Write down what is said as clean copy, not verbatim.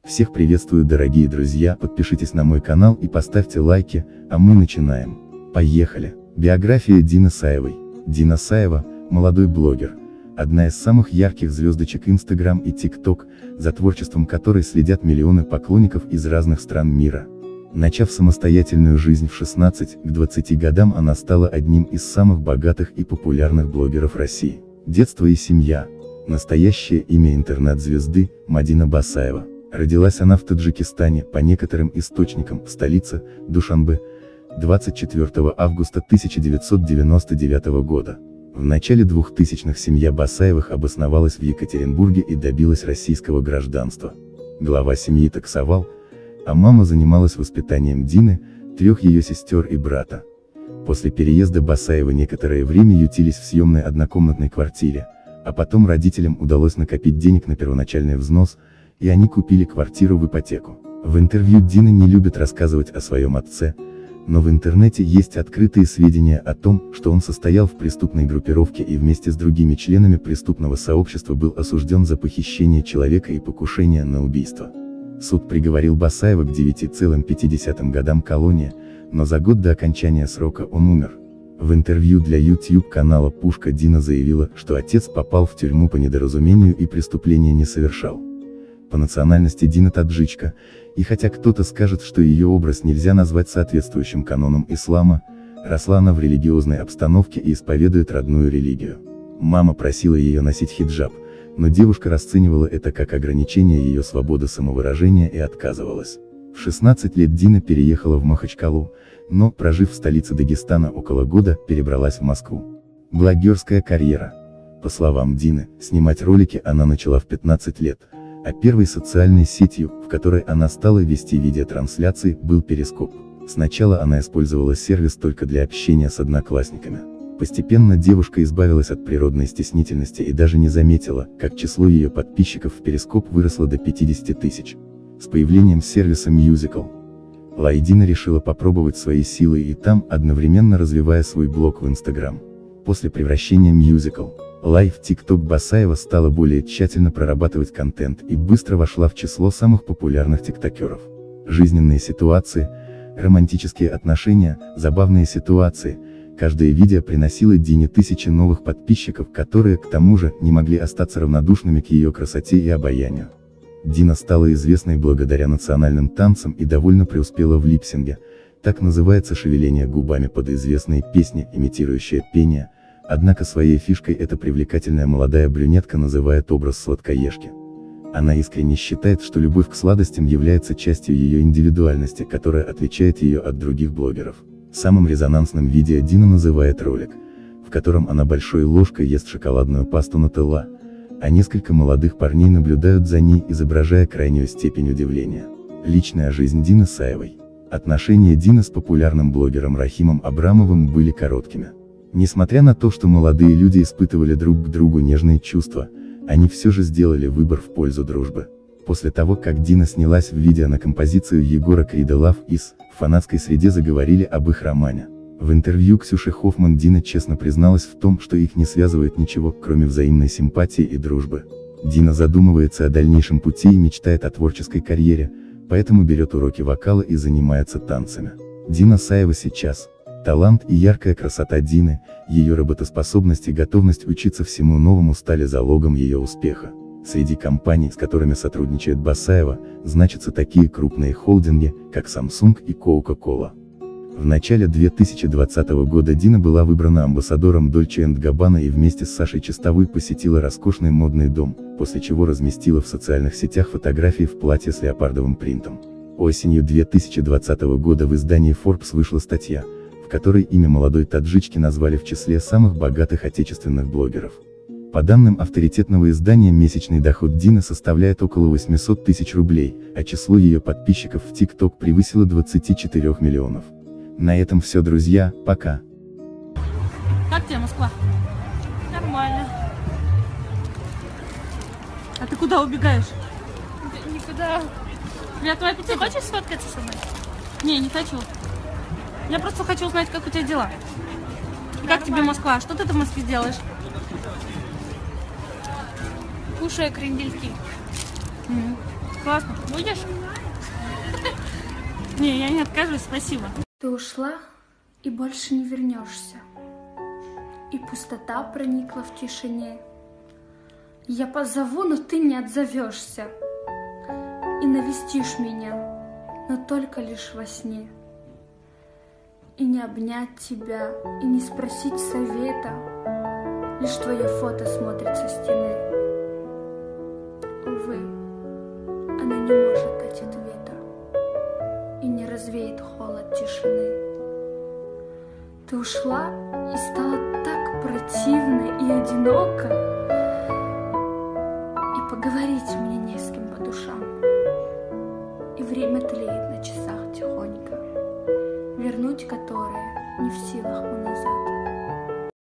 Всех приветствую, дорогие друзья, подпишитесь на мой канал и поставьте лайки, а мы начинаем. Поехали! Биография Дины Саевой. Дина Саева – молодой блогер, одна из самых ярких звездочек Instagram и TikTok, за творчеством которой следят миллионы поклонников из разных стран мира. Начав самостоятельную жизнь в 16 к 20 годам, она стала одним из самых богатых и популярных блогеров России. Детство и семья. Настоящее имя интернет-звезды – Мадина Басаева. Родилась она в Таджикистане, по некоторым источникам, в столице, Душанбе, 24 августа 1999 года. В начале 2000-х семья Басаевых обосновалась в Екатеринбурге и добилась российского гражданства. Глава семьи таксовал, а мама занималась воспитанием Дины, 3 ее сестер и брата. После переезда Басаевы некоторое время ютились в съемной однокомнатной квартире, а потом родителям удалось накопить денег на первоначальный взнос, и они купили квартиру в ипотеку. В интервью Дина не любит рассказывать о своем отце, но в интернете есть открытые сведения о том, что он состоял в преступной группировке и вместе с другими членами преступного сообщества был осужден за похищение человека и покушение на убийство. Суд приговорил Басаева к 9,5 годам колонии, но за год до окончания срока он умер. В интервью для YouTube-канала «Пушка» Дина заявила, что отец попал в тюрьму по недоразумению и преступления не совершал. По национальности Дина таджичка, и хотя кто-то скажет, что ее образ нельзя назвать соответствующим канонам ислама, росла она в религиозной обстановке и исповедует родную религию. Мама просила ее носить хиджаб, но девушка расценивала это как ограничение ее свободы самовыражения и отказывалась. В 16 лет Дина переехала в Махачкалу, но, прожив в столице Дагестана около года, перебралась в Москву. Блогерская карьера. По словам Дины, снимать ролики она начала в 15 лет, а первой социальной сетью, в которой она стала вести видеотрансляции, был Перископ. Сначала она использовала сервис только для общения с одноклассниками. Постепенно девушка избавилась от природной стеснительности и даже не заметила, как число ее подписчиков в Перископ выросло до 50 тысяч. С появлением сервиса Musical.ly Дина решила попробовать свои силы и там, одновременно развивая свой блог в Instagram. После превращения Musical.ly в TikTok Басаева стала более тщательно прорабатывать контент и быстро вошла в число самых популярных тиктокеров. Жизненные ситуации, романтические отношения, забавные ситуации. Каждое видео приносило Дине тысячи новых подписчиков, которые, к тому же, не могли остаться равнодушными к ее красоте и обаянию. Дина стала известной благодаря национальным танцам и довольно преуспела в липсинге, так называется шевеление губами под известные песни, имитирующее пение, однако своей фишкой эта привлекательная молодая брюнетка называет образ сладкоежки. Она искренне считает, что любовь к сладостям является частью ее индивидуальности, которая отличает ее от других блогеров. Самым резонансным видео Дина называет ролик, в котором она большой ложкой ест шоколадную пасту Нутелла, а несколько молодых парней наблюдают за ней, изображая крайнюю степень удивления. Личная жизнь Дины Саевой. Отношения Дины с популярным блогером Рахимом Абрамовым были короткими. Несмотря на то, что молодые люди испытывали друг к другу нежные чувства, они все же сделали выбор в пользу дружбы. После того, как Дина снялась в видео на композицию Егора Крида «Love Is», в фанатской среде заговорили об их романе. В интервью Ксюше Хоффман Дина честно призналась в том, что их не связывает ничего, кроме взаимной симпатии и дружбы. Дина задумывается о дальнейшем пути и мечтает о творческой карьере, поэтому берет уроки вокала и занимается танцами. Дина Саева сейчас. Талант и яркая красота Дины, ее работоспособность и готовность учиться всему новому стали залогом ее успеха. Среди компаний, с которыми сотрудничает Басаева, значатся такие крупные холдинги, как Samsung и Coca-Cola. В начале 2020 года Дина была выбрана амбассадором Dolce & Gabbana и вместе с Сашей Чистовой посетила роскошный модный дом, после чего разместила в социальных сетях фотографии в платье с леопардовым принтом. Осенью 2020 года в издании Forbes вышла статья, в которой имя молодой таджички назвали в числе самых богатых отечественных блогеров. По данным авторитетного издания, месячный доход Дины составляет около 800 тысяч рублей, а число ее подписчиков в TikTok превысило 24 миллионов. На этом все, друзья, пока. Как тебе Москва? Нормально. А ты куда убегаешь? Никуда. Я твоя пицца. Ты хочешь сфоткаться со мной? Не, не хочу. Я просто хочу узнать, как у тебя дела. Как тебе Москва? Что ты там в Москве делаешь? Кушаю крендельки. Классно. Будешь? Не, я не откажусь, спасибо. Ты ушла и больше не вернешься. И пустота проникла в тишине. Я позову, но ты не отзовешься. И навестишь меня, но только лишь во сне. И не обнять тебя, и не спросить совета. Лишь твое фото смотрит со стены. Увы, она не может дать ответа и не развеет холод тишины. Ты ушла и стало так противно и одиноко, и поговорить мне не с кем по душам. И время тлеет на часах тихонько, вернуть которое не в силах мы назад.